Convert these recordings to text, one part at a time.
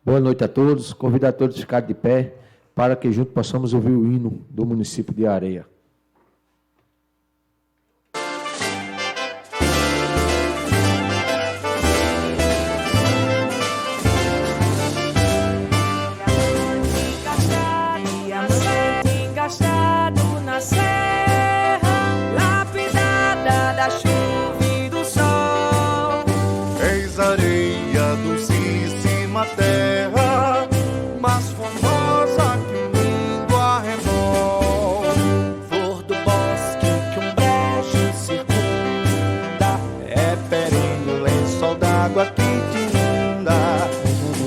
Boa noite a todos. Convido a todos a ficar de pé para que juntos possamos ouvir o hino do município de Areia. Engastado na serra, lapidada da chuva e do sol. Eis areia dulcíssima terra, mais formosa que um lindo arrebol. Flor do bosque que um brejo circunda, É perene o lençol d'água que te inunda.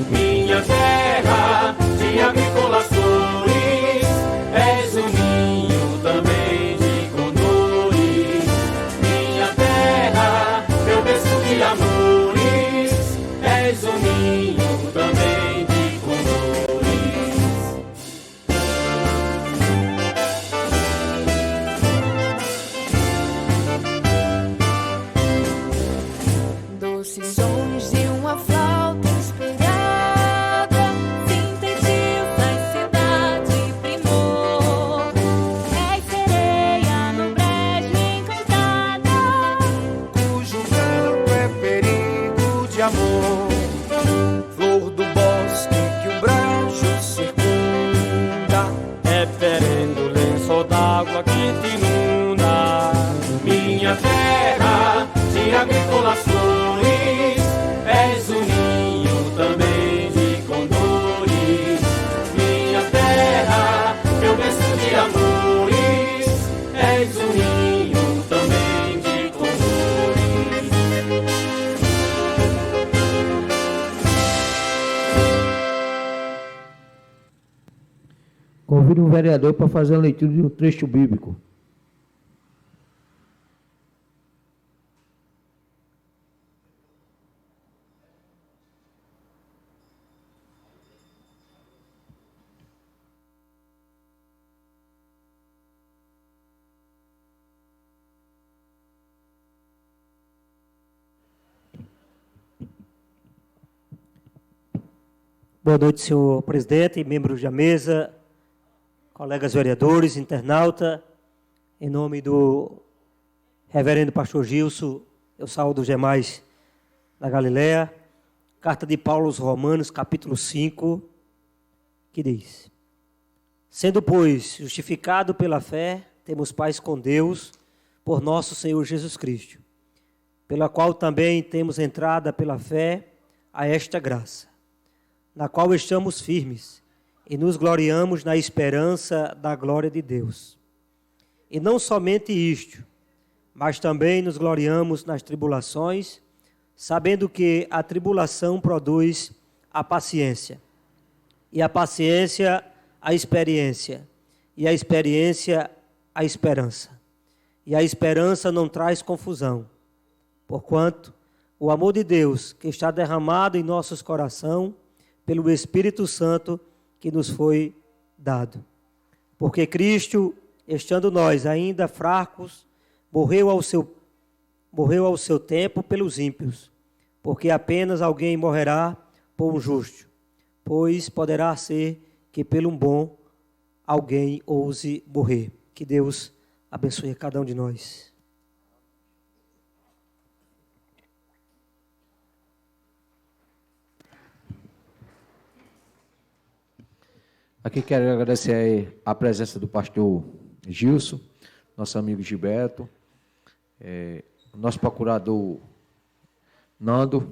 minha terra de agrícolas flores, és um ninho também de condores. Minha terra, meu berço de amores, és um ninho também de condores. Doces sons de uma flauta inspirada sintetizam a cidade primor. És sereia no brejo encantada, Cujo canto é perigo de amor. Flor do bosque que o brejo circunda. é perene o lençol d'água que te inunda. Minha terra de agrícolas flores, és um ninho também de condores. Minha terra, meu berço de amores, és um ninho também de condores. Convido um vereador para fazer a leitura de um trecho bíblico. Boa noite, senhor presidente, membros da mesa, colegas vereadores, internauta. Em nome do reverendo pastor Gilson, eu saúdo os demais da Galileia. Carta de Paulo aos Romanos, capítulo 5, que diz: Sendo, pois, justificado pela fé, temos paz com Deus, por nosso Senhor Jesus Cristo, pela qual também temos entrada pela fé a esta graça, na qual estamos firmes e nos gloriamos na esperança da glória de Deus. E não somente isto, mas também nos gloriamos nas tribulações, sabendo que a tribulação produz a paciência, e a paciência a experiência, e a experiência a esperança. E a esperança não traz confusão, porquanto o amor de Deus que está derramado em nossos corações pelo Espírito Santo que nos foi dado. Porque Cristo, estando nós ainda fracos, morreu ao seu tempo pelos ímpios, porque apenas alguém morrerá por um justo, pois poderá ser que pelo um bom alguém ouse morrer. Que Deus abençoe a cada um de nós. Aqui quero agradecer a presença do pastor Gilson, nosso amigo Gilberto, nosso procurador Nando.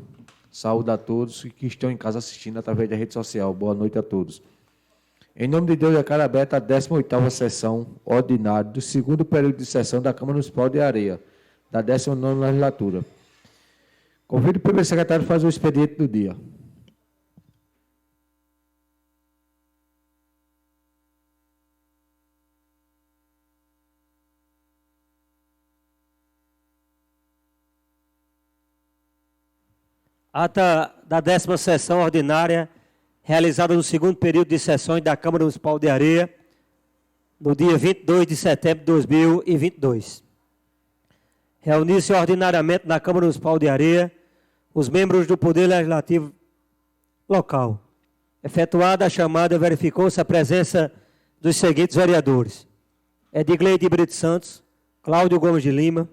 Saúde a todos que estão em casa assistindo através da rede social. Boa noite a todos. Em nome de Deus, declaro aberta a 18ª sessão ordinária do segundo período de sessão da Câmara Municipal de Areia, da 19ª legislatura. Convido o primeiro secretário a fazer o expediente do dia. Ata da 10ª sessão ordinária, realizada no segundo período de sessões da Câmara Municipal de Areia, no dia 22 de setembro de 2022. Reunir-se ordinariamente na Câmara Municipal de Areia os membros do Poder Legislativo local, Efetuada a chamada, verificou-se a presença dos seguintes vereadores: Edgleide Brito Santos, Cláudio Gomes de Lima,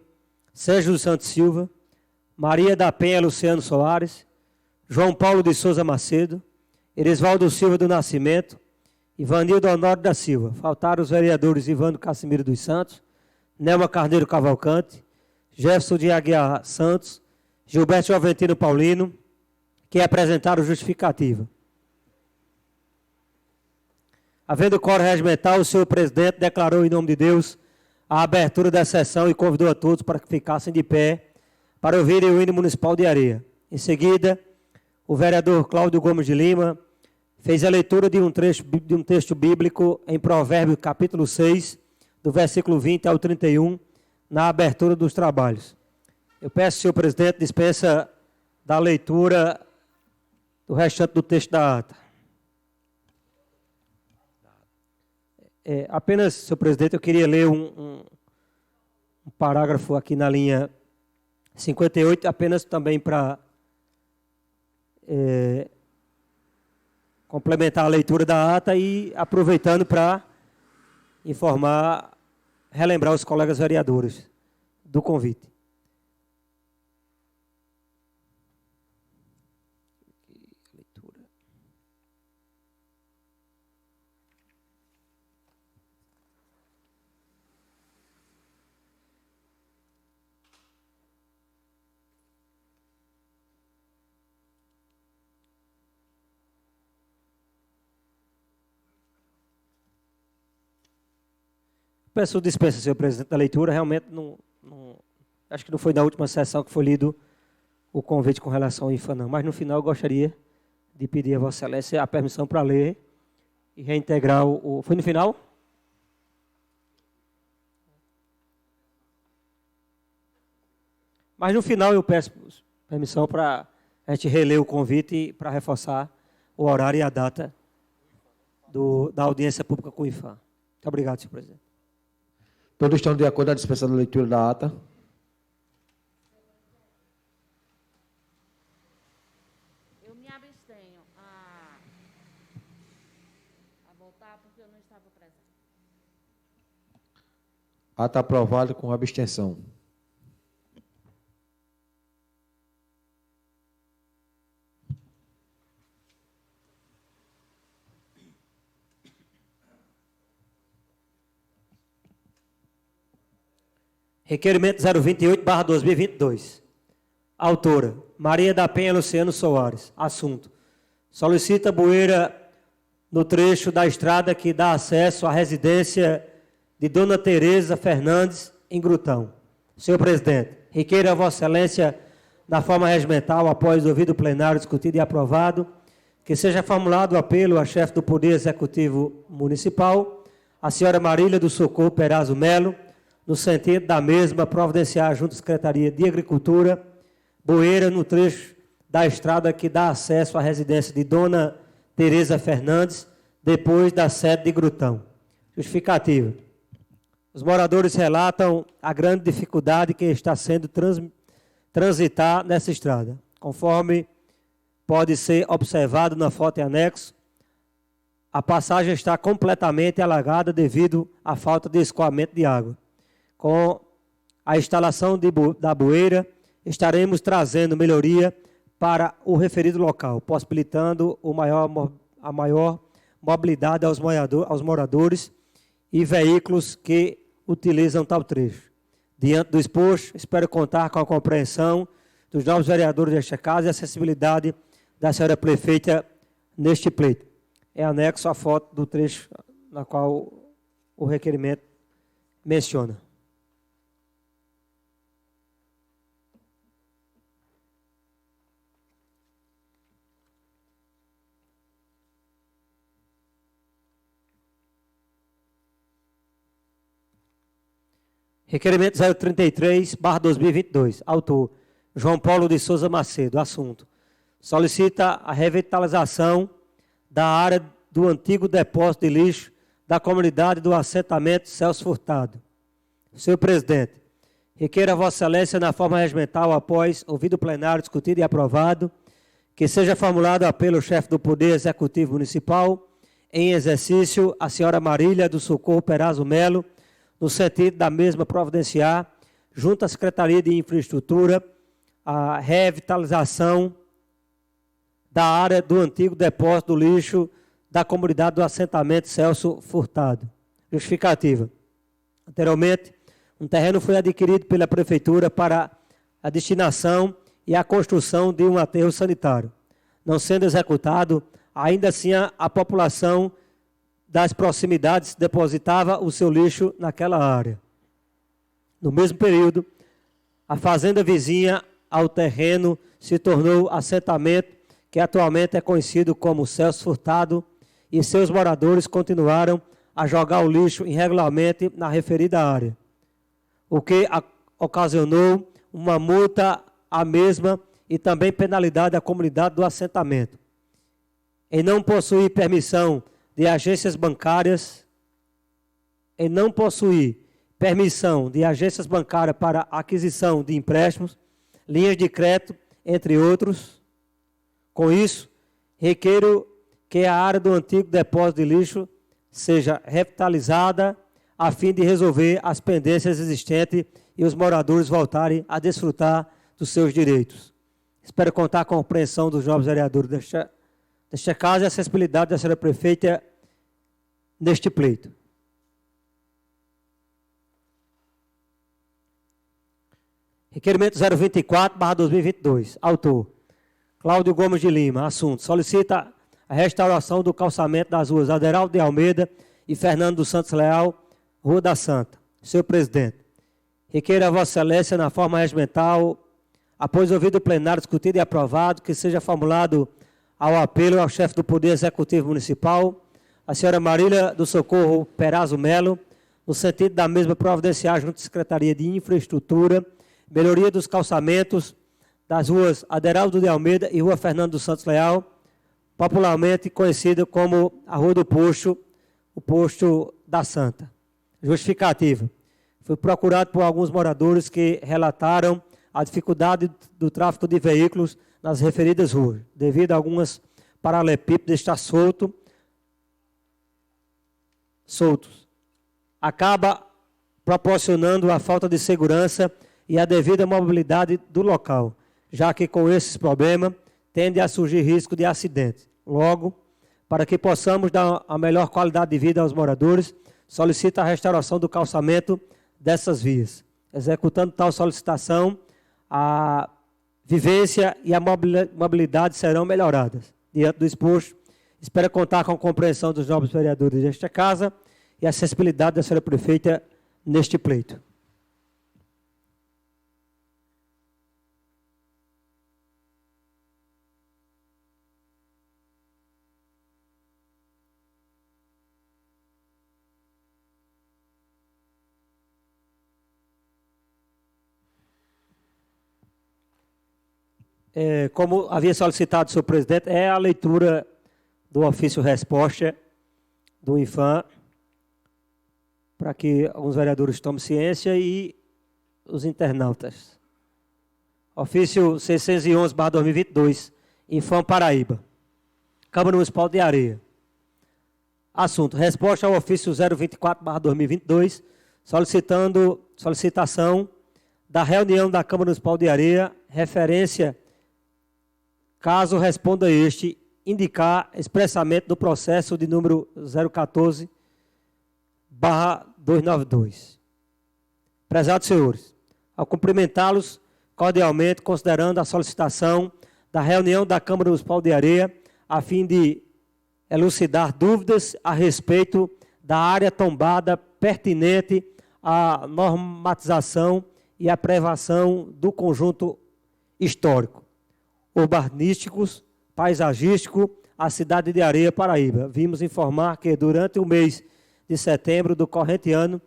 Sérgio dos Santos Silva, Maria da Penha Luciano Soares, João Paulo de Souza Macedo, Erisvaldo Silva do Nascimento, Ivanildo Honório da Silva. Faltaram os vereadores Ivandro Cassimiro dos Santos, Nelma Carneiro Cavalcante, Jefferson de Aguiar Santos, Gilberto Joventino Paulino, que apresentaram justificativa. Havendo quórum regimental, o senhor presidente declarou em nome de Deus a abertura da sessão e convidou a todos para que ficassem de pé para ouvirem o hino municipal de Areia. Em seguida, o vereador Cláudio Gomes de Lima fez a leitura de um texto bíblico em Provérbios capítulo 6, do versículo 20 ao 31, na abertura dos trabalhos. Eu peço, senhor presidente, dispensa da leitura do restante do texto da ata. Apenas, senhor presidente, eu queria ler um parágrafo aqui na linha 58, apenas também para complementar a leitura da ata e aproveitando para informar, relembrar os colegas vereadores do convite. Peço dispensa, senhor presidente, da leitura. Realmente, acho que não foi na última sessão que foi lido o convite com relação ao IFA, não. Mas, no final, eu gostaria de pedir a Vossa Excelência a permissão para ler e reintegrar o... Foi no final? Mas, no final, eu peço permissão para a gente reler o convite para reforçar o horário e a data da audiência pública com o IFA. Muito obrigado, senhor presidente. Todos estão de acordo com a dispensação da leitura da ata? Eu me abstenho a votar porque eu não estava presente. Ata aprovada com abstenção. Requerimento 028/2022. Autora: Maria da Penha Luciano Soares. Assunto: solicita bueira no trecho da estrada que dá acesso à residência de Dona Tereza Fernandes, em Grutão. Senhor presidente, requeiro a Vossa Excelência, na forma regimental, após o ouvido plenário discutido e aprovado, que seja formulado o apelo à chefe do Poder Executivo Municipal, a senhora Marília do Socorro Perazzo Melo, no sentido da mesma providenciar junto à Secretaria de Agricultura, bueira no trecho da estrada que dá acesso à residência de Dona Tereza Fernandes, depois da sede de Grutão. Justificativa. Os moradores relatam a grande dificuldade que está sendo transitar nessa estrada. Conforme pode ser observado na foto em anexo, a passagem está completamente alagada devido à falta de escoamento de água. Com a instalação da bueira, estaremos trazendo melhoria para o referido local, possibilitando a maior mobilidade aos moradores e veículos que utilizam tal trecho. Diante do exposto, espero contar com a compreensão dos novos vereadores desta casa e a acessibilidade da senhora prefeita neste pleito. É anexo à foto do trecho na qual o requerimento menciona. Requerimento 033/2022. Autor: João Paulo de Souza Macedo. Assunto: solicita a revitalização da área do antigo depósito de lixo da comunidade do assentamento Celso Furtado. Senhor presidente, requeiro a Vossa Excelência, na forma regimental, após ouvido plenário discutido e aprovado, que seja formulada pelo chefe do Poder Executivo Municipal, em exercício, a senhora Marília do Socorro Perazzo Melo, no sentido da mesma providenciar, junto à Secretaria de Infraestrutura, a revitalização da área do antigo depósito do lixo da comunidade do assentamento Celso Furtado. Justificativa. Anteriormente, um terreno foi adquirido pela Prefeitura para a destinação e a construção de um aterro sanitário. Não sendo executado, ainda assim a população das proximidades depositava o seu lixo naquela área. No mesmo período, a fazenda vizinha ao terreno se tornou assentamento que atualmente é conhecido como Celso Furtado, e seus moradores continuaram a jogar o lixo irregularmente na referida área, o que ocasionou uma multa à mesma e também penalidade à comunidade do assentamento. Em não possuir permissão de agências bancárias, para aquisição de empréstimos, linhas de crédito, entre outros. Com isso, requeiro que a área do antigo depósito de lixo seja revitalizada a fim de resolver as pendências existentes e os moradores voltarem a desfrutar dos seus direitos. Espero contar com a compreensão dos jovens vereadores desta casa e a acessibilidade da senhora prefeita neste pleito. Requerimento 024/2022. Autor: Cláudio Gomes de Lima. Assunto: solicita a restauração do calçamento das ruas Aderaldo de Almeida e Fernando dos Santos Leal, Rua da Santa. Senhor presidente, requeiro a Vossa Excelência, na forma regimental, após ouvido o plenário discutido e aprovado, que seja formulado ao apelo ao chefe do Poder Executivo Municipal, a senhora Marília do Socorro Perazzo Melo, no sentido da mesma providenciar junto à Secretaria de Infraestrutura, melhoria dos calçamentos das ruas Aderaldo de Almeida e Rua Fernando dos Santos Leal, popularmente conhecida como a Rua do Posto, o Posto da Santa. Justificativa: foi procurado por alguns moradores que relataram a dificuldade do tráfego de veículos nas referidas ruas, devido a algumas paralelepípedos estar soltos. Acaba proporcionando a falta de segurança e a devida mobilidade do local, já que com esses problemas tende a surgir risco de acidente. Logo, para que possamos dar a melhor qualidade de vida aos moradores, solicita a restauração do calçamento dessas vias. Executando tal solicitação, a vivência e a mobilidade serão melhoradas. Diante do exposto, espero contar com a compreensão dos nobres vereadores desta casa e a acessibilidade da senhora prefeita neste pleito. Como havia solicitado o senhor presidente, é a leitura do ofício resposta do INFAM, para que alguns vereadores tomem ciência e os internautas. Ofício 611/2022, INFAM Paraíba, Câmara Municipal de Areia. Assunto: resposta ao ofício 024/2022, solicitação da reunião da Câmara Municipal de Areia, referência, caso responda este, indicar expressamente no processo de número 014/292. Prezados senhores, ao cumprimentá-los cordialmente, considerando a solicitação da reunião da Câmara Municipal de Areia, a fim de elucidar dúvidas a respeito da área tombada pertinente à normatização e à preservação do conjunto histórico, urbanísticos, paisagístico, a cidade de Areia, Paraíba. Vimos informar que durante o mês de setembro do corrente ano,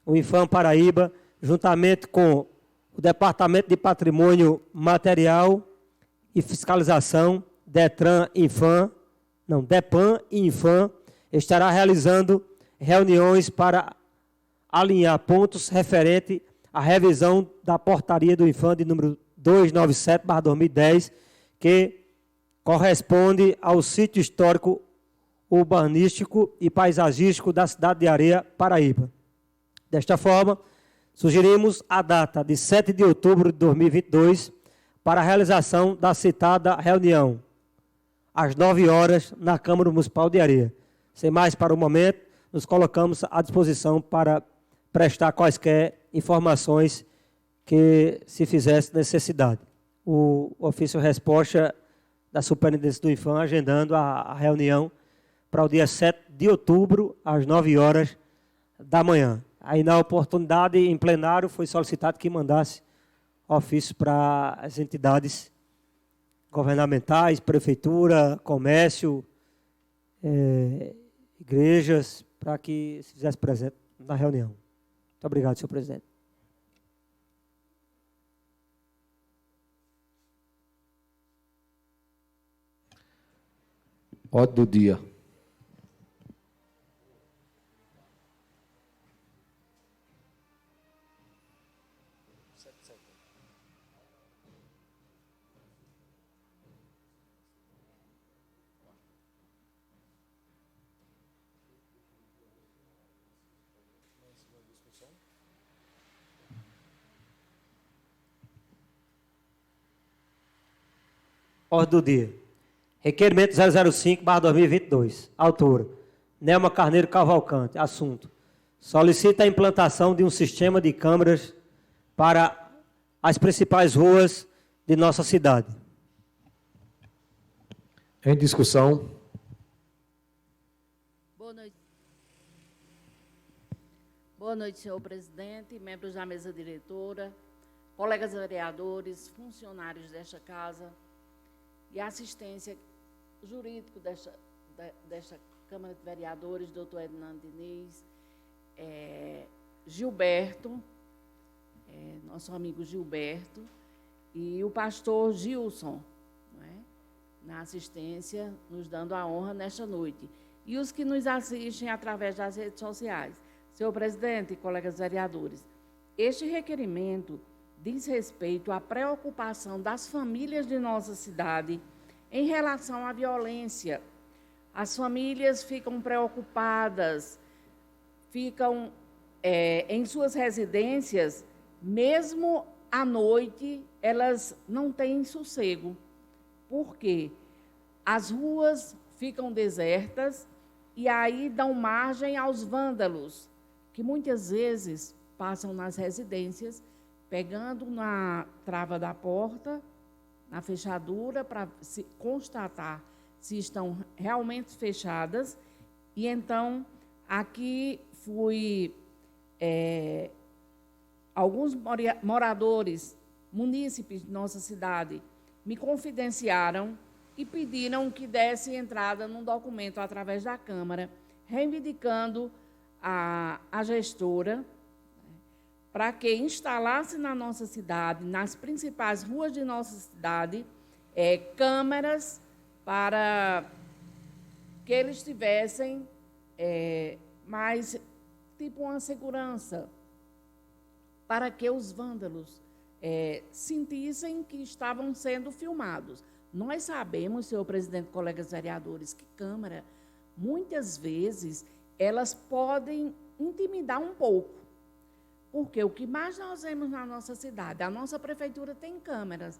o INFAM Paraíba, juntamente com o Departamento de Patrimônio Material e Fiscalização, DEPAN e INFAM, estará realizando reuniões para alinhar pontos referentes à revisão da portaria do INFAM de número 297/2010, que corresponde ao sítio histórico, urbanístico e paisagístico da cidade de Areia, Paraíba. Desta forma, sugerimos a data de 7 de outubro de 2022 para a realização da citada reunião, às 9 horas, na Câmara Municipal de Areia. Sem mais para o momento, nos colocamos à disposição para prestar quaisquer informações que se fizesse necessidade. O ofício resposta da Superintendência do INFAM agendando a reunião para o dia 7 de outubro, às 9 horas da manhã. Aí, na oportunidade, em plenário, foi solicitado que mandasse ofício para as entidades governamentais, prefeitura, comércio, igrejas, para que se fizesse presente na reunião. Muito obrigado, senhor presidente. Ordem do dia. Ordem do dia. Requerimento 005/2022. Autora: Nelma Carneiro Cavalcante. Assunto: solicita a implantação de um sistema de câmeras para as principais ruas de nossa cidade. Em discussão. Boa noite. Boa noite, senhor presidente, membros da mesa diretora, colegas vereadores, funcionários desta casa e assistência jurídico desta Câmara de Vereadores, doutor Hernando Diniz, Gilberto, nosso amigo Gilberto, e o pastor Gilson, não é? Na assistência, nos dando a honra nesta noite. E os que nos assistem através das redes sociais. Senhor presidente e colegas vereadores, este requerimento diz respeito à preocupação das famílias de nossa cidade em relação à violência. As famílias ficam preocupadas, ficam em suas residências, mesmo à noite, elas não têm sossego. Por quê? As ruas ficam desertas e aí dão margem aos vândalos, que muitas vezes passam nas residências, pegando na trava da porta, na fechadura, para se constatar se estão realmente fechadas. E então, aqui alguns moradores, munícipes de nossa cidade, me confidenciaram e pediram que desse entrada num documento através da Câmara, reivindicando a gestora, para que instalasse na nossa cidade, nas principais ruas de nossa cidade, câmeras para que eles tivessem mais, tipo uma segurança, para que os vândalos sentissem que estavam sendo filmados. Nós sabemos, senhor presidente, colegas vereadores, que câmera, muitas vezes, elas podem intimidar um pouco. Porque o que mais nós vemos na nossa cidade, a nossa prefeitura tem câmeras,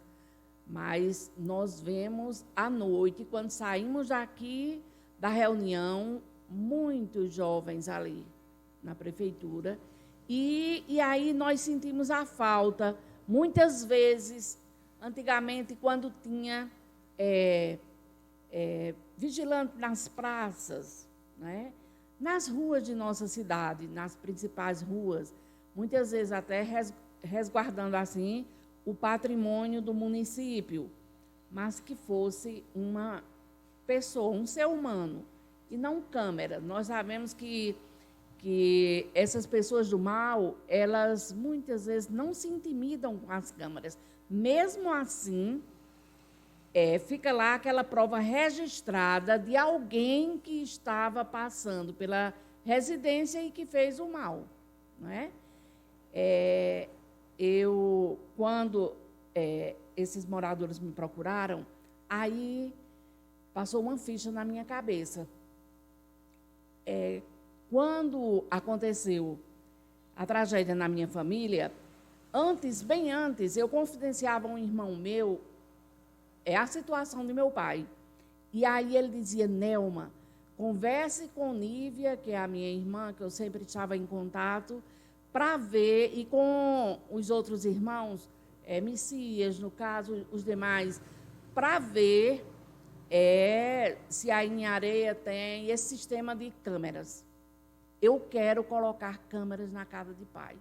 mas nós vemos à noite, quando saímos daqui da reunião, muitos jovens ali na prefeitura, e aí nós sentimos a falta. Muitas vezes, antigamente, quando tinha vigilante nas praças, né? Nas ruas de nossa cidade, nas principais ruas, muitas vezes até resguardando assim o patrimônio do município, mas que fosse uma pessoa, um ser humano, e não câmera. Nós sabemos que essas pessoas do mal, elas muitas vezes não se intimidam com as câmeras. Mesmo assim, fica lá aquela prova registrada de alguém que estava passando pela residência e que fez o mal, não é? Quando esses moradores me procuraram, aí passou uma ficha na minha cabeça. Quando aconteceu a tragédia na minha família, bem antes, eu confidenciava a um irmão meu a situação do meu pai. E aí ele dizia: Nelma, converse com Nívia, que é a minha irmã, que eu sempre estava em contato, para ver, e com os outros irmãos, Messias, no caso, os demais, para ver se aí em Areia tem esse sistema de câmeras. Eu quero colocar câmeras na casa de pai.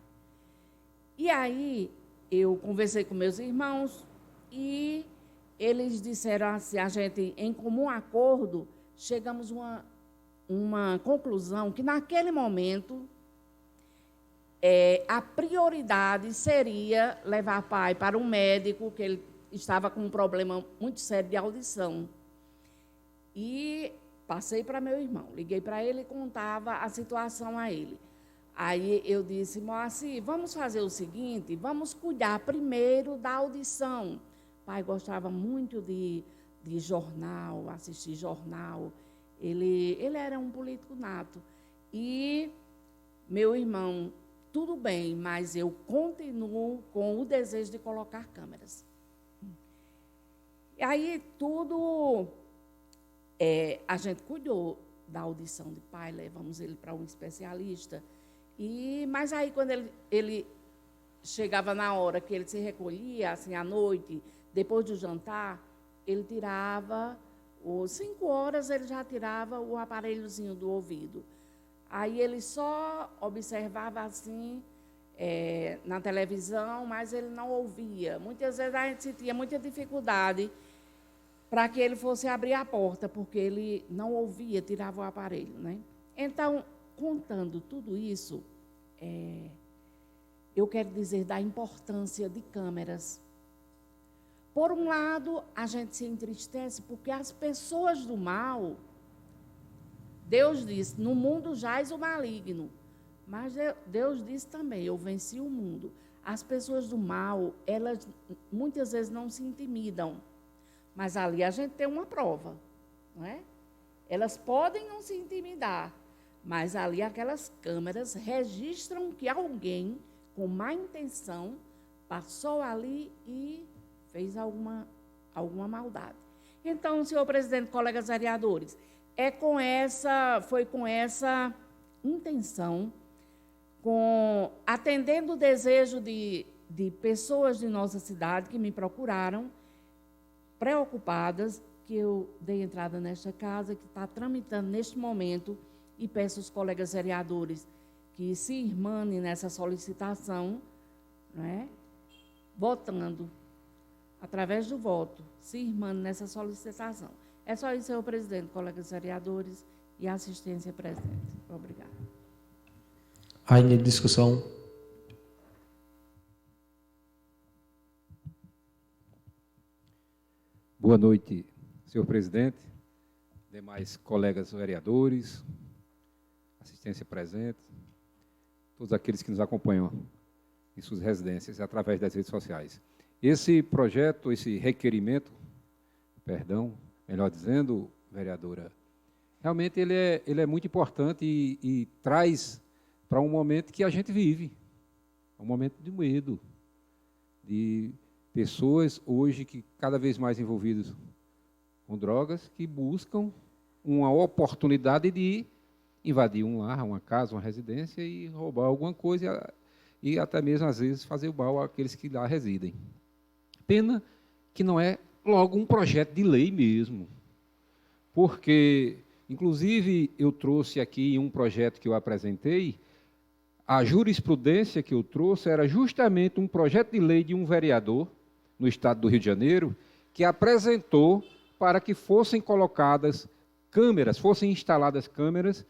E aí eu conversei com meus irmãos e eles disseram assim, a gente, em comum acordo, chegamos a uma conclusão que, naquele momento, a prioridade seria levar pai para um médico, que ele estava com um problema muito sério de audição. E passei para meu irmão, liguei para ele e contava a situação a ele. Aí eu disse: Moacir, vamos fazer o seguinte, vamos cuidar primeiro da audição. Pai gostava muito de jornal, assistir jornal. Ele era um político nato. E meu irmão, tudo bem, mas eu continuo com o desejo de colocar câmeras. E aí tudo, a gente cuidou da audição de pai, levamos ele para um especialista. Mas aí, quando ele chegava na hora que ele se recolhia, assim, à noite, depois do jantar, ele tirava, 5 horas, ele já tirava o aparelhozinho do ouvido. Aí ele só observava, assim, na televisão, mas ele não ouvia. Muitas vezes a gente sentia muita dificuldade para que ele fosse abrir a porta, porque ele não ouvia, tirava o aparelho, né? Então, contando tudo isso, eu quero dizer da importância de câmeras. Por um lado, a gente se entristece porque as pessoas do mal, Deus diz, no mundo jaz o maligno, mas Deus diz também, eu venci o mundo. As pessoas do mal, elas muitas vezes não se intimidam, mas ali a gente tem uma prova, não é? Elas podem não se intimidar, mas ali aquelas câmeras registram que alguém com má intenção passou ali e fez alguma maldade. Então, senhor presidente, colegas vereadores, foi com essa intenção, atendendo o desejo de pessoas de nossa cidade que me procuraram, preocupadas, que eu dei entrada nesta casa, que está tramitando neste momento, e peço aos colegas vereadores que se irmanem nessa solicitação, não é? Votando, através do voto, se irmanem nessa solicitação. É só isso, senhor presidente, colegas vereadores e assistência presente. Obrigada. Ainda em discussão. Boa noite, senhor presidente, demais colegas vereadores, assistência presente, todos aqueles que nos acompanham em suas residências através das redes sociais. Esse projeto, esse requerimento, melhor dizendo, vereadora, realmente ele é muito importante e traz para um momento que a gente vive, um momento de medo, de pessoas hoje que cada vez mais envolvidas com drogas, que buscam uma oportunidade de invadir um lar, uma casa, uma residência e roubar alguma coisa e até mesmo, às vezes, fazer o mal àqueles que lá residem. Pena que não é logo um projeto de lei mesmo, porque, inclusive, eu trouxe aqui um projeto que eu apresentei, a jurisprudência que eu trouxe era justamente um projeto de lei de um vereador no estado do Rio de Janeiro, que apresentou para que fossem colocadas câmeras, fossem instaladas câmeras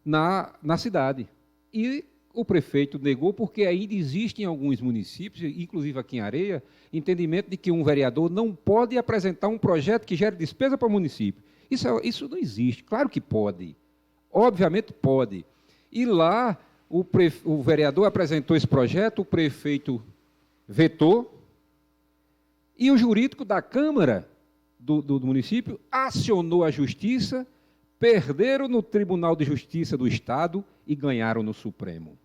na cidade. E o prefeito negou, porque ainda existe em alguns municípios, inclusive aqui em Areia, entendimento de que um vereador não pode apresentar um projeto que gere despesa para o município. Isso não existe. Claro que pode. Obviamente pode. E lá, o vereador apresentou esse projeto, o prefeito vetou, e o jurídico da Câmara do município acionou a justiça, perderam no Tribunal de Justiça do Estado e ganharam no Supremo.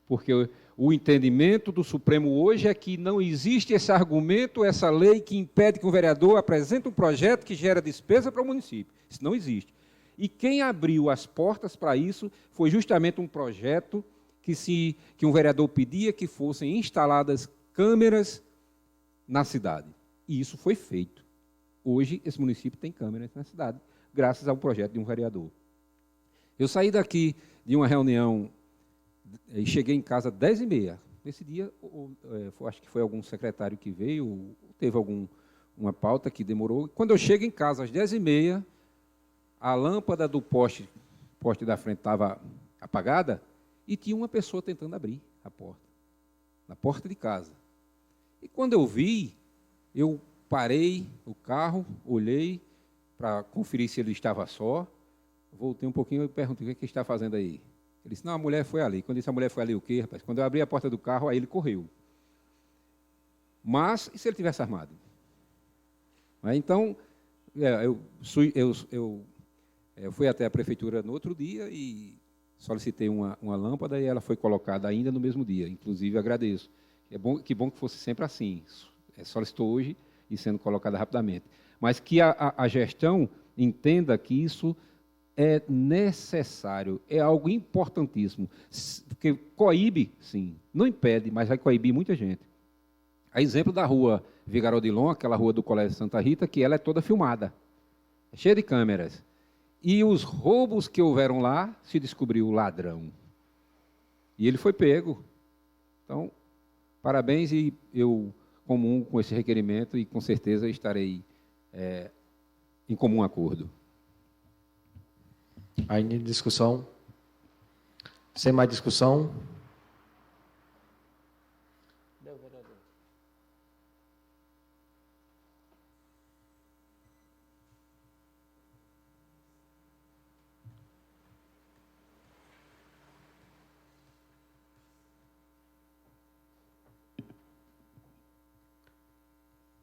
Porque o entendimento do Supremo hoje é que não existe esse argumento, essa lei que impede que um vereador apresente um projeto que gera despesa para o município. Isso não existe. E quem abriu as portas para isso foi justamente um projeto que um vereador pedia que fossem instaladas câmeras na cidade. E isso foi feito. Hoje, esse município tem câmeras na cidade, graças ao projeto de um vereador. Eu saí daqui de uma reunião e cheguei em casa às 10h30. Nesse dia, acho que foi algum secretário que veio, teve uma pauta que demorou. Quando eu chego em casa às 10h30, a lâmpada do poste da frente estava apagada e tinha uma pessoa tentando abrir a porta, na porta de casa. E quando eu vi, eu parei o carro, olhei para conferir se ele estava só, voltei um pouquinho e perguntei: o que está fazendo aí? Ele disse: não, a mulher foi ali. Quando disse a mulher foi ali, o quê, rapaz? Quando eu abri a porta do carro, aí ele correu. Mas, e se ele tivesse armado? Então, eu fui até a prefeitura no outro dia e solicitei uma lâmpada e ela foi colocada ainda no mesmo dia. Inclusive, agradeço. Que bom que fosse sempre assim. Solicitou hoje e sendo colocada rapidamente. Mas que a gestão entenda que isso é necessário, é algo importantíssimo. Porque coíbe, sim, não impede, mas vai coibir muita gente. A exemplo da rua Vigaró de Lon, aquela rua do Colégio Santa Rita, que ela é toda filmada, é cheia de câmeras. E os roubos que houveram lá, se descobriu o ladrão. E ele foi pego. Então, parabéns, e eu comungo com esse requerimento e com certeza estarei em comum acordo. Ainda em discussão? Sem mais discussão?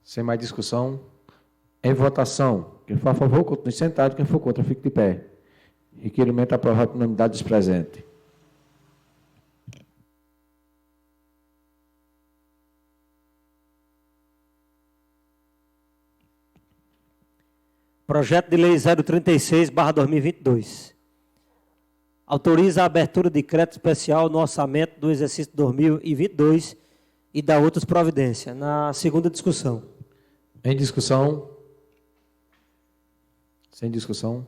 Sem mais discussão? Em votação. Quem for a favor, continue sentado. Quem for contra, fique de pé. Requerimento aprovado por unanimidade dos presentes. Projeto de Lei 036/2022. Autoriza a abertura de crédito especial no orçamento do exercício 2022 e dá outras providências. Na segunda discussão. Em discussão? Sem discussão?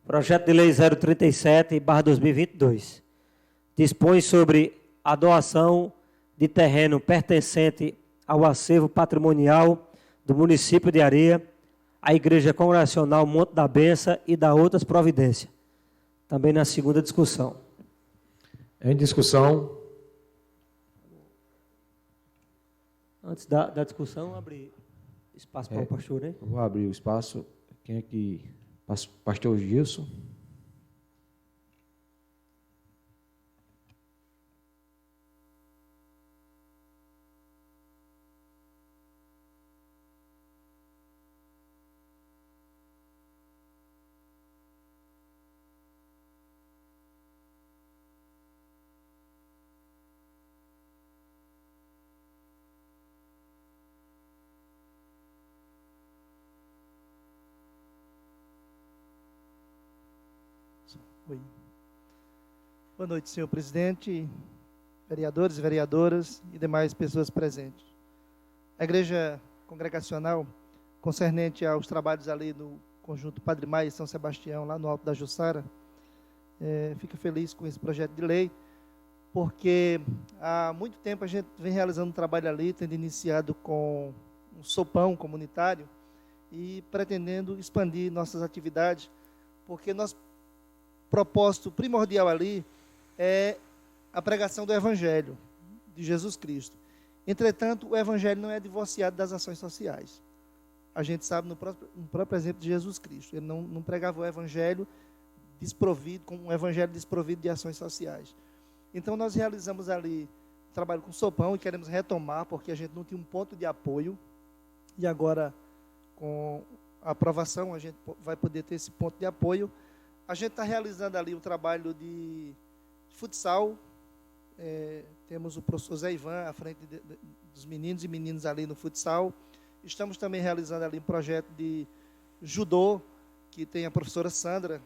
Projeto de Lei 037/2022. Dispõe sobre a doação de terreno pertencente ao acervo patrimonial do município de Areia, à Igreja Congregacional Monte da Benção e dá outras providências. Também na segunda discussão. Em discussão? Antes da discussão, abrir espaço para o pastor, né? Vou abrir o espaço. Quem é que... Pastor Gilson. Oi. Boa noite, senhor presidente, vereadores e vereadoras e demais pessoas presentes. A Igreja Congregacional, concernente aos trabalhos ali no Conjunto Padre Maia e São Sebastião, lá no Alto da Jussara, fica feliz com esse projeto de lei, porque há muito tempo a gente vem realizando um trabalho ali, tendo iniciado com um sopão comunitário e pretendendo expandir nossas atividades, porque nosso propósito primordial ali é a pregação do Evangelho de Jesus Cristo. Entretanto, o Evangelho não é divorciado das ações sociais. A gente sabe no próprio exemplo de Jesus Cristo. Ele não pregava o Evangelho desprovido, com um evangelho desprovido de ações sociais. Então, nós realizamos ali trabalho com sopão e queremos retomar, porque a gente não tinha um ponto de apoio, e agora, com a aprovação, a gente vai poder ter esse ponto de apoio. A gente está realizando ali o trabalho de futsal, temos o professor Zé Ivan à frente dos meninos e meninas ali no futsal. Estamos também realizando ali um projeto de judô, que tem a professora Sandra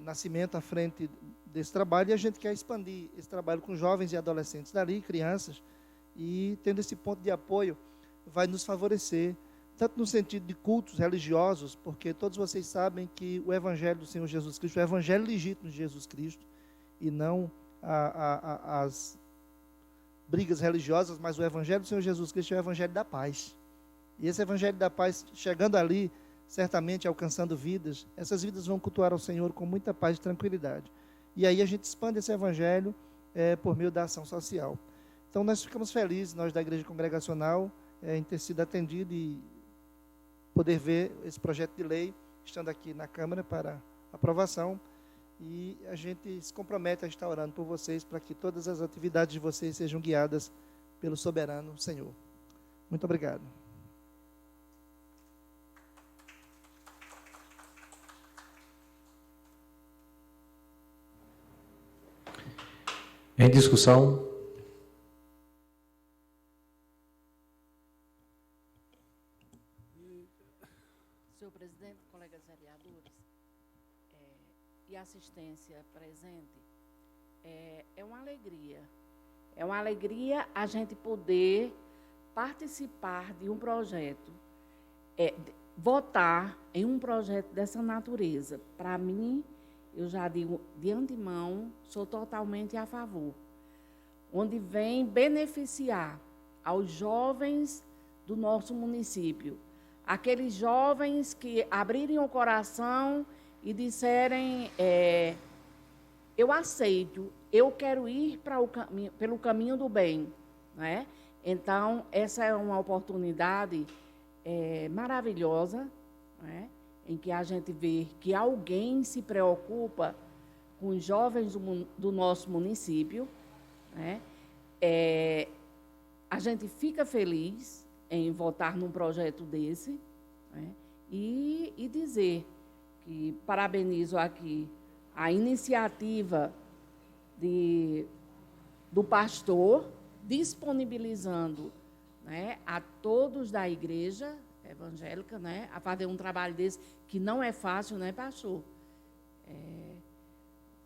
Nascimento à frente desse trabalho, e a gente quer expandir esse trabalho com jovens e adolescentes dali, crianças, e tendo esse ponto de apoio, vai nos favorecer, tanto no sentido de cultos religiosos, porque todos vocês sabem que o Evangelho do Senhor Jesus Cristo é o Evangelho legítimo de Jesus Cristo, e não as brigas religiosas, mas o Evangelho do Senhor Jesus Cristo é o Evangelho da paz. E esse Evangelho da paz, chegando ali, certamente alcançando vidas, essas vidas vão cultuar ao Senhor com muita paz e tranquilidade. E aí a gente expande esse Evangelho por meio da ação social. Então nós ficamos felizes, nós da Igreja Congregacional, em ter sido atendido e poder ver esse projeto de lei, estando aqui na Câmara para aprovação. E a gente se compromete a estar orando por vocês, para que todas as atividades de vocês sejam guiadas pelo soberano Senhor. Muito obrigado. Em discussão. Senhor presidente, colegas vereadores, e assistência presente, é uma alegria. É uma alegria a gente poder participar de um projeto, votar em um projeto dessa natureza. Para mim, eu já digo de antemão, sou totalmente a favor, onde vem beneficiar aos jovens do nosso município, aqueles jovens que abrirem o coração e disserem, eu aceito, eu quero ir pelo caminho do bem, né? Então, essa é uma oportunidade maravilhosa, né? Em que a gente vê que alguém se preocupa com os jovens do nosso município, né? A gente fica feliz em votar num projeto desse, né? E dizer que parabenizo aqui a iniciativa do pastor, disponibilizando, né, a todos da igreja evangélica, né, a fazer um trabalho desse, que não é fácil, né, pastor?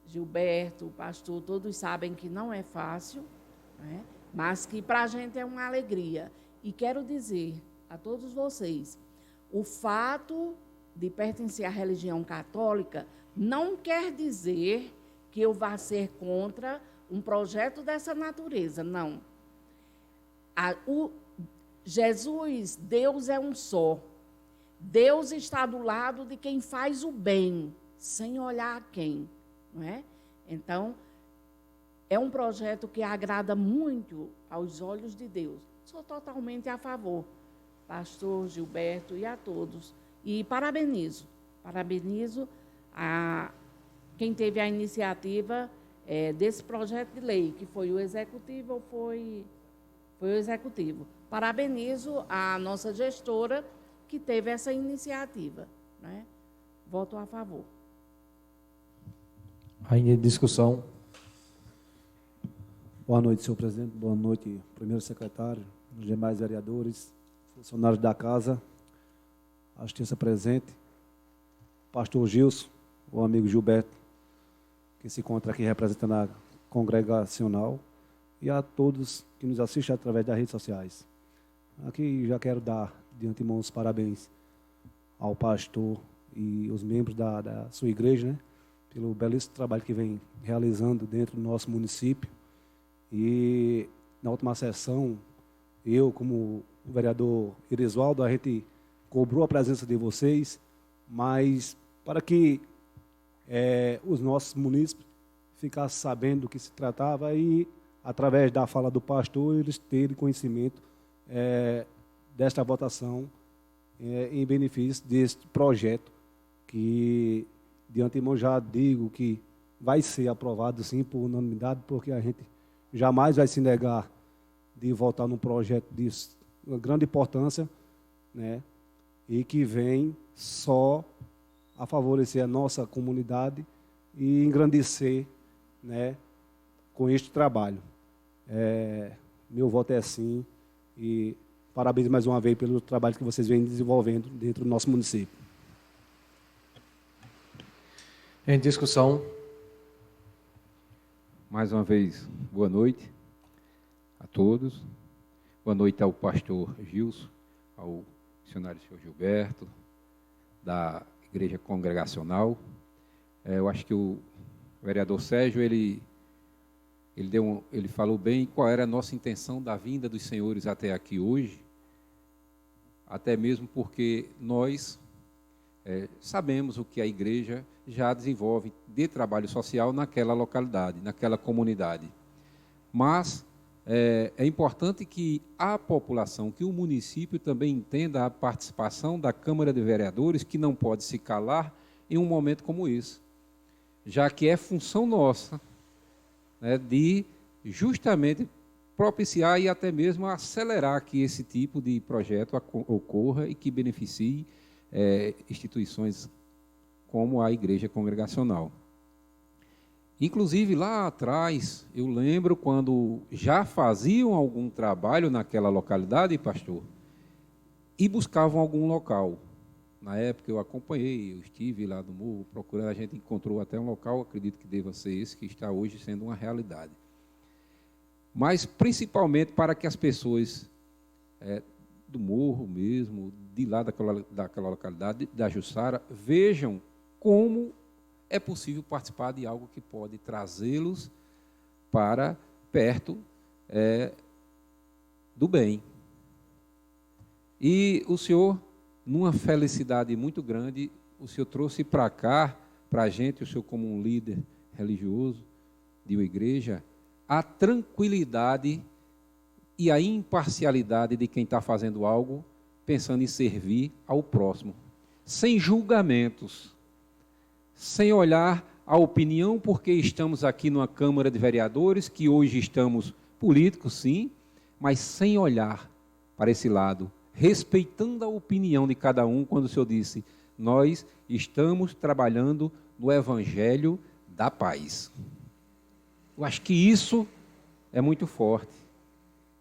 Gilberto, o pastor, todos sabem que não é fácil, né, mas que para a gente é uma alegria. E quero dizer a todos vocês, o fato de pertencer à religião católica não quer dizer que eu vá ser contra um projeto dessa natureza, não. Jesus, Deus é um só. Deus está do lado de quem faz o bem, sem olhar a quem, não é? Então, é um projeto que agrada muito aos olhos de Deus. Sou totalmente a favor, pastor Gilberto e a todos. E parabenizo a quem teve a iniciativa desse projeto de lei, que foi o executivo ou foi o executivo. Parabenizo a nossa gestora que teve essa iniciativa, né? Voto a favor. Ainda em discussão. Boa noite, senhor presidente. Boa noite, primeiro secretário, os demais vereadores, funcionários da casa, assistência presente, pastor Gilson, o amigo Gilberto, que se encontra aqui representando a congregacional, e a todos que nos assistem através das redes sociais. Aqui já quero dar de antemão os parabéns ao pastor e os membros da sua igreja, né, pelo belíssimo trabalho que vem realizando dentro do nosso município. E na última sessão, eu, como o vereador Irisvaldo, a gente cobrou a presença de vocês, mas para que os nossos munícipes ficassem sabendo do que se tratava e, através da fala do pastor, eles terem conhecimento desta votação em benefício deste projeto que De antemão já digo que vai ser aprovado sim por unanimidade, porque a gente jamais vai se negar de votar num projeto de uma grande importância, né, e que vem só a favorecer a nossa comunidade e engrandecer, né, com este trabalho. Meu voto é sim, e parabéns mais uma vez pelo trabalho que vocês vêm desenvolvendo dentro do nosso município. Em discussão. Mais uma vez, boa noite a todos. Boa noite ao pastor Gilson, ao missionário senhor Gilberto, da Igreja Congregacional. Eu acho que o vereador Sérgio, ele falou bem qual era a nossa intenção da vinda dos senhores até aqui hoje, até mesmo porque nós sabemos o que a igreja já desenvolve de trabalho social naquela localidade, naquela comunidade. Mas é importante que a população, que o município também entenda a participação da Câmara de Vereadores, que não pode se calar em um momento como esse, já que é função nossa, né, de justamente propiciar e até mesmo acelerar que esse tipo de projeto ocorra e que beneficie instituições como a Igreja Congregacional. Inclusive, lá atrás, eu lembro quando já faziam algum trabalho naquela localidade, pastor, e buscavam algum local. Na época eu acompanhei, eu estive lá no morro procurando, a gente encontrou até um local, acredito que deva ser esse, que está hoje sendo uma realidade. Mas, principalmente, para que as pessoas do morro mesmo, de lá daquela localidade, da Jussara, vejam como é possível participar de algo que pode trazê-los para perto do bem. E o senhor, numa felicidade muito grande, o senhor trouxe para cá, para a gente, o senhor como um líder religioso de uma igreja, a tranquilidade e a imparcialidade de quem está fazendo algo, pensando em servir ao próximo, sem julgamentos, sem olhar a opinião, porque estamos aqui numa Câmara de Vereadores, que hoje estamos políticos, sim, mas sem olhar para esse lado, respeitando a opinião de cada um, quando o senhor disse, nós estamos trabalhando no Evangelho da paz. Eu acho que isso é muito forte.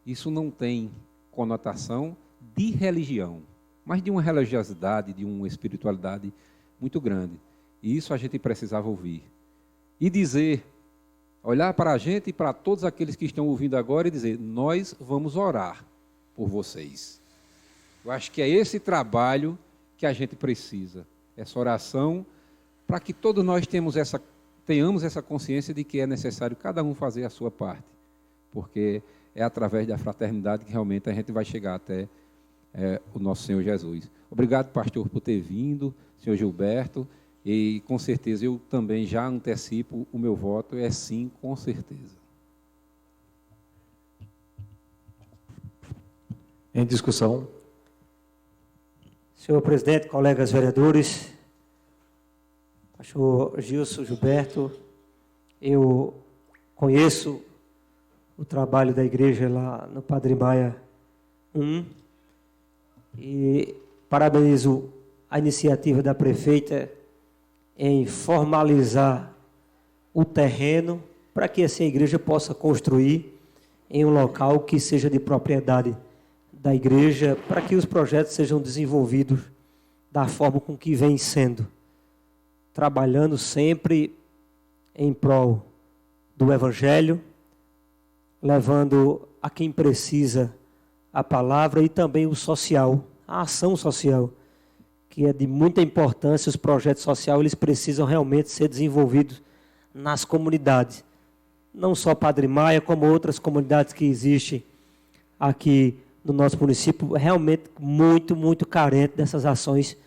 Isso não tem conotação de religião, mas de uma religiosidade, de uma espiritualidade muito grande. E isso a gente precisava ouvir. E dizer, olhar para a gente e para todos aqueles que estão ouvindo agora e dizer, nós vamos orar por vocês. Eu acho que é esse trabalho que a gente precisa, essa oração, para que todos nós tenhamos essa consciência de que é necessário cada um fazer a sua parte, porque é através da fraternidade que realmente a gente vai chegar até o nosso Senhor Jesus. Obrigado, pastor, por ter vindo, senhor Gilberto, e com certeza eu também já antecipo o meu voto, é sim, com certeza. Em discussão. Senhor presidente, colegas vereadores, pastor Gilson, Gilberto, eu conheço o trabalho da igreja lá no Padre Maia 1 e parabenizo a iniciativa da prefeita em formalizar o terreno para que essa igreja possa construir em um local que seja de propriedade da igreja, para que os projetos sejam desenvolvidos da forma com que vem sendo, trabalhando sempre em prol do Evangelho, levando a quem precisa a palavra e também o social, a ação social, que é de muita importância. Os projetos sociais eles precisam realmente ser desenvolvidos nas comunidades, não só Padre Maia, como outras comunidades que existem aqui no nosso município, realmente muito, muito carente dessas ações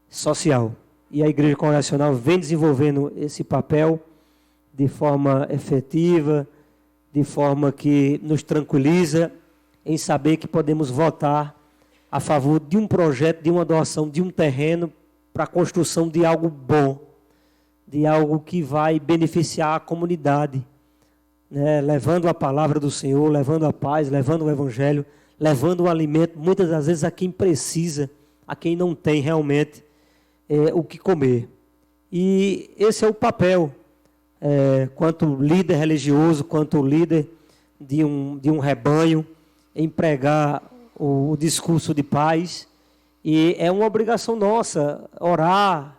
sociais. E a Igreja Congregacional vem desenvolvendo esse papel de forma efetiva, de forma que nos tranquiliza em saber que podemos votar a favor de um projeto, de uma doação de um terreno para a construção de algo bom, de algo que vai beneficiar a comunidade, né? Levando a palavra do Senhor, levando a paz, levando o Evangelho, levando o alimento, muitas das vezes a quem precisa, a quem não tem realmente o que comer. E esse é o papel, quanto líder religioso, quanto líder de um rebanho, em pregar o discurso de paz. E é uma obrigação nossa orar,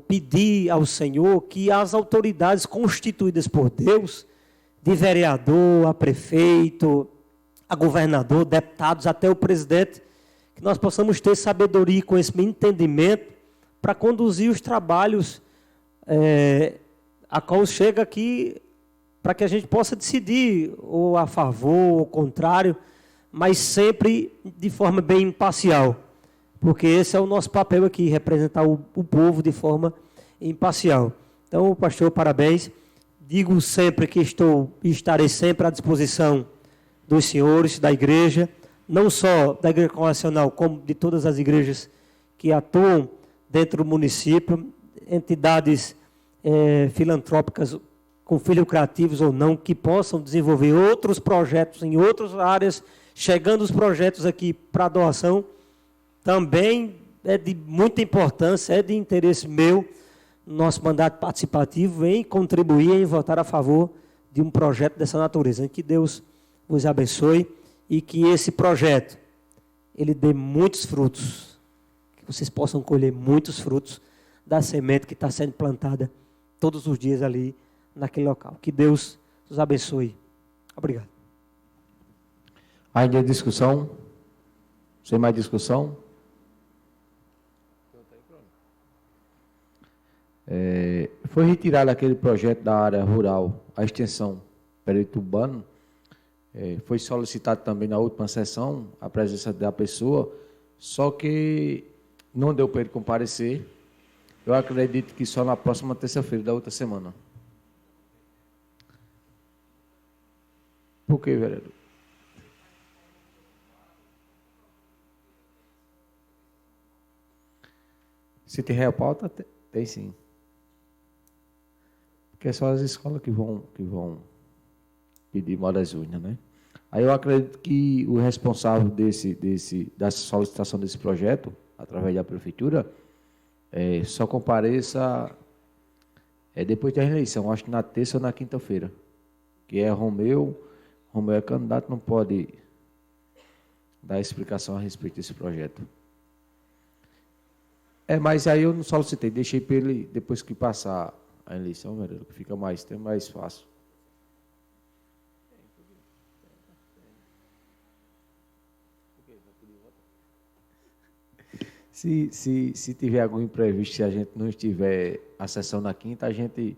pedir ao Senhor que as autoridades constituídas por Deus, de vereador a prefeito, a governador, deputados, até o presidente, que nós possamos ter sabedoria e conhecimento, entendimento para conduzir os trabalhos a qual chega aqui, para que a gente possa decidir ou a favor ou contrário, mas sempre de forma bem imparcial, porque esse é o nosso papel aqui, representar o povo de forma imparcial. Então, pastor, parabéns. Digo sempre que estarei sempre à disposição dos senhores da igreja, não só da Igreja Congregacional, como de todas as igrejas que atuam dentro do município, entidades filantrópicas com fins lucrativos ou não, que possam desenvolver outros projetos em outras áreas, chegando os projetos aqui para doação, também é de muita importância, é de interesse meu, nosso mandato participativo, em contribuir, em votar a favor de um projeto dessa natureza. Que Deus vos abençoe e que esse projeto, ele dê muitos frutos, que vocês possam colher muitos frutos da semente que está sendo plantada todos os dias ali naquele local. Que Deus os abençoe. Obrigado. Ainda discussão? Sem mais discussão? Foi retirado aquele projeto da área rural, a extensão periturbano. Foi solicitado também na última sessão a presença da pessoa, só que não deu para ele comparecer. Eu acredito que só na próxima terça-feira da outra semana. Por quê, vereador? Se tem real pauta, tem sim. Porque é só as escolas que vão pedir modas unhas, né? Aí eu acredito que o responsável da solicitação desse projeto, através da prefeitura, só compareça depois da eleição, acho que na terça ou na quinta-feira, que é Romeu é candidato, não pode dar explicação a respeito desse projeto. Mas aí eu não solicitei, deixei para ele, depois que passar a eleição, vereador, que fica mais tempo, mais fácil. Se tiver algum imprevisto, se a gente não estiver a sessão na quinta, a gente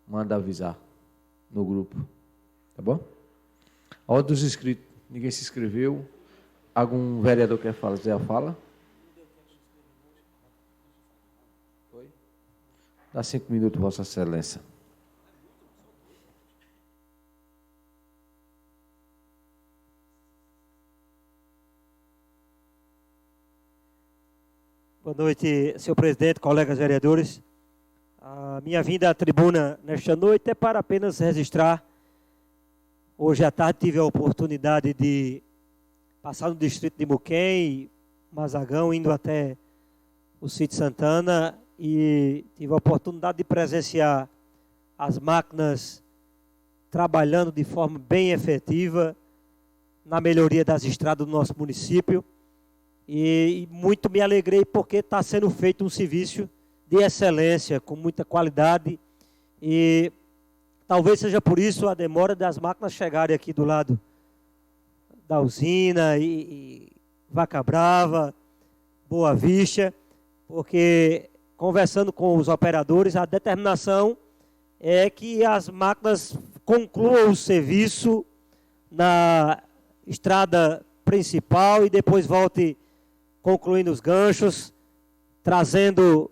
manda avisar no grupo. Tá bom? A ordem dos inscritos, ninguém se inscreveu. Algum vereador quer fazer a fala? Dá 5 minutos, Vossa Excelência. Boa noite, senhor presidente, colegas vereadores. A minha vinda à tribuna nesta noite é para apenas registrar. Hoje à tarde tive a oportunidade de passar no distrito de Muquem, Mazagão, indo até o sítio Santana, e tive a oportunidade de presenciar as máquinas trabalhando de forma bem efetiva na melhoria das estradas do nosso município. E muito me alegrei porque está sendo feito um serviço de excelência, com muita qualidade, e talvez seja por isso a demora das máquinas chegarem aqui do lado da usina e Vaca Brava, Boa Vista, porque conversando com os operadores, a determinação é que as máquinas concluam o serviço na estrada principal e depois volte concluindo os ganchos, trazendo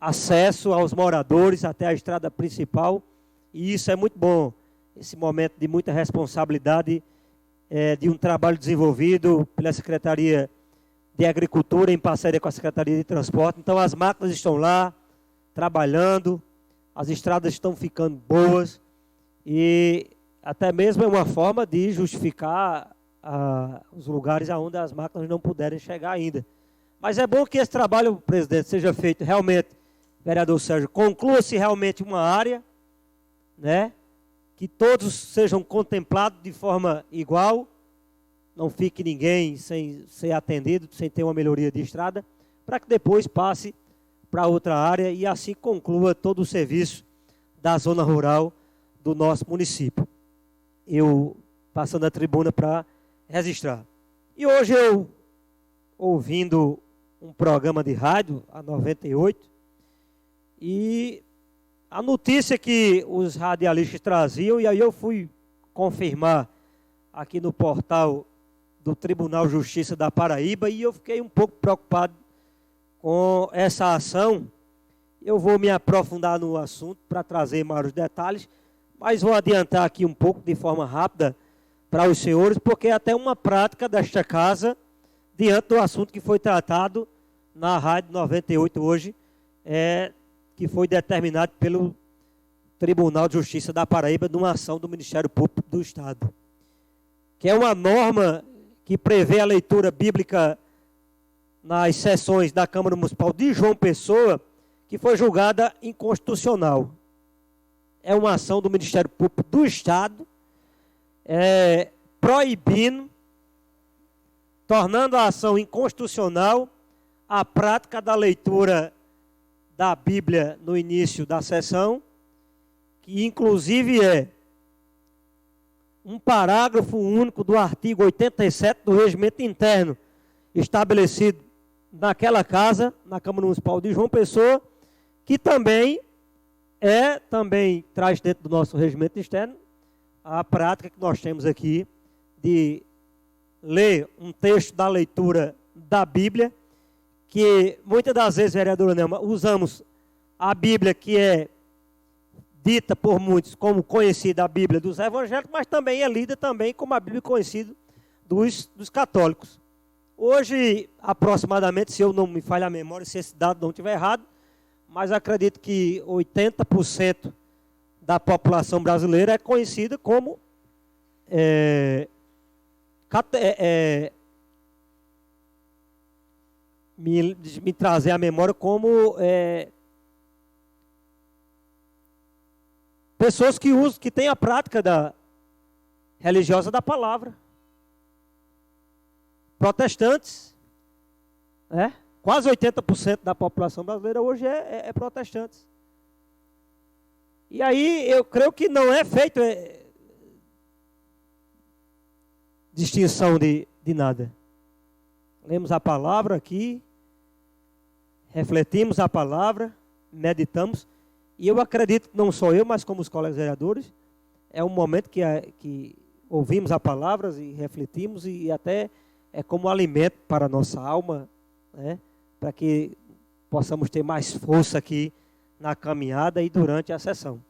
acesso aos moradores até a estrada principal. E isso é muito bom, esse momento de muita responsabilidade, de um trabalho desenvolvido pela Secretaria de Agricultura, em parceria com a Secretaria de Transporte. Então, as máquinas estão lá, trabalhando, as estradas estão ficando boas e até mesmo é uma forma de justificar os lugares onde as máquinas não puderem chegar ainda. Mas é bom que esse trabalho, presidente, seja feito realmente, vereador Sérgio, conclua-se realmente uma área, né, que todos sejam contemplados de forma igual, não fique ninguém sem ser atendido, sem ter uma melhoria de estrada, para que depois passe para outra área e assim conclua todo o serviço da zona rural do nosso município. Eu passando a tribuna para registrar. E hoje eu, ouvindo um programa de rádio, a 98, e a notícia que os radialistas traziam, e aí eu fui confirmar aqui no portal do Tribunal de Justiça da Paraíba, e eu fiquei um pouco preocupado com essa ação. Eu vou me aprofundar no assunto para trazer maiores detalhes, mas vou adiantar aqui um pouco de forma rápida para os senhores, porque é até uma prática desta casa, diante do assunto que foi tratado na Rádio 98 hoje, que foi determinado pelo Tribunal de Justiça da Paraíba numa ação do Ministério Público do Estado, que é uma norma que prevê a leitura bíblica nas sessões da Câmara Municipal de João Pessoa, que foi julgada inconstitucional. É uma ação do Ministério Público do Estado, proibindo, tornando a ação inconstitucional a prática da leitura da Bíblia no início da sessão, que inclusive é um parágrafo único do artigo 87 do Regimento Interno, estabelecido naquela casa, na Câmara Municipal de João Pessoa, que também traz dentro do nosso regimento externo a prática que nós temos aqui de ler um texto da leitura da Bíblia, que muitas das vezes, vereadora Nelma, usamos a Bíblia que é dita por muitos como conhecida a Bíblia dos evangélicos, mas também é lida também como a Bíblia conhecida dos católicos. Hoje, aproximadamente, se eu não me falha a memória, se esse dado não estiver errado, mas acredito que 80% da população brasileira é conhecida como me trazer à memória como pessoas que têm a prática religiosa da palavra. Protestantes, quase 80% da população brasileira hoje é protestantes. E aí eu creio que não é feito distinção de nada. Lemos a palavra aqui, refletimos a palavra, meditamos, e eu acredito que não só eu, mas como os colegas vereadores, é um momento que ouvimos a palavra e refletimos, e até é como alimento para a nossa alma, para que possamos ter mais força aqui na caminhada e durante a sessão.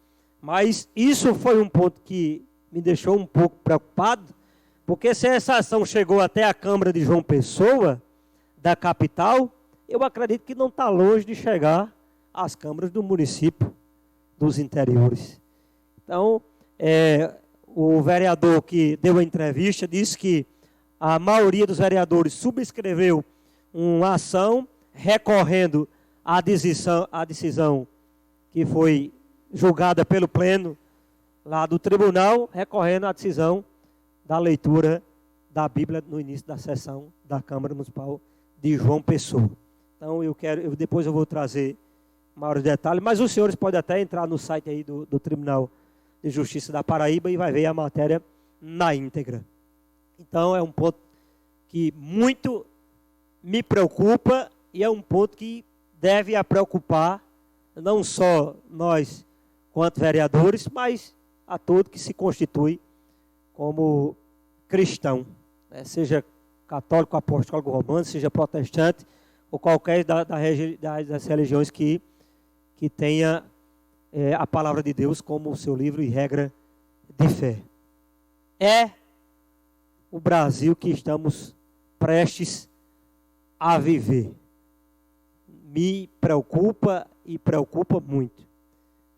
Mas isso foi um ponto que me deixou um pouco preocupado, porque se essa ação chegou até a Câmara de João Pessoa, da capital, eu acredito que não está longe de chegar às câmaras do município, dos interiores. Então, o vereador que deu a entrevista disse que a maioria dos vereadores subscreveu uma ação recorrendo à decisão que foi julgada pelo pleno lá do tribunal, recorrendo à decisão da leitura da Bíblia no início da sessão da Câmara Municipal de João Pessoa. Então, depois eu vou trazer maiores detalhes, mas os senhores podem até entrar no site aí do Tribunal de Justiça da Paraíba e vai ver a matéria na íntegra. Então, é um ponto que muito me preocupa e é um ponto que deve preocupar não só nós, quanto vereadores, mas a todo que se constitui como cristão, seja católico, apostólico, romano, seja protestante, ou qualquer das religiões que tenha a palavra de Deus como o seu livro e regra de fé. É o Brasil que estamos prestes a viver. Me preocupa e preocupa muito.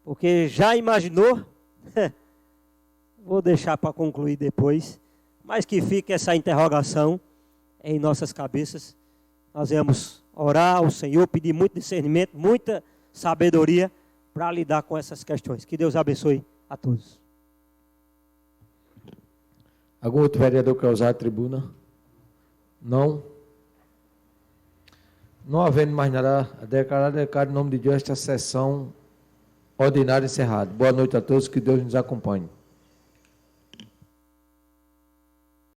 Porque já imaginou? Vou deixar para concluir depois, mas que fique essa interrogação em nossas cabeças. Nós vamos orar ao Senhor, pedir muito discernimento, muita sabedoria para lidar com essas questões. Que Deus abençoe a todos. Algum outro vereador quer usar a tribuna? Não? Não havendo mais nada a declarar em nome de Deus esta sessão ordinária encerrada. Boa noite a todos, que Deus nos acompanhe.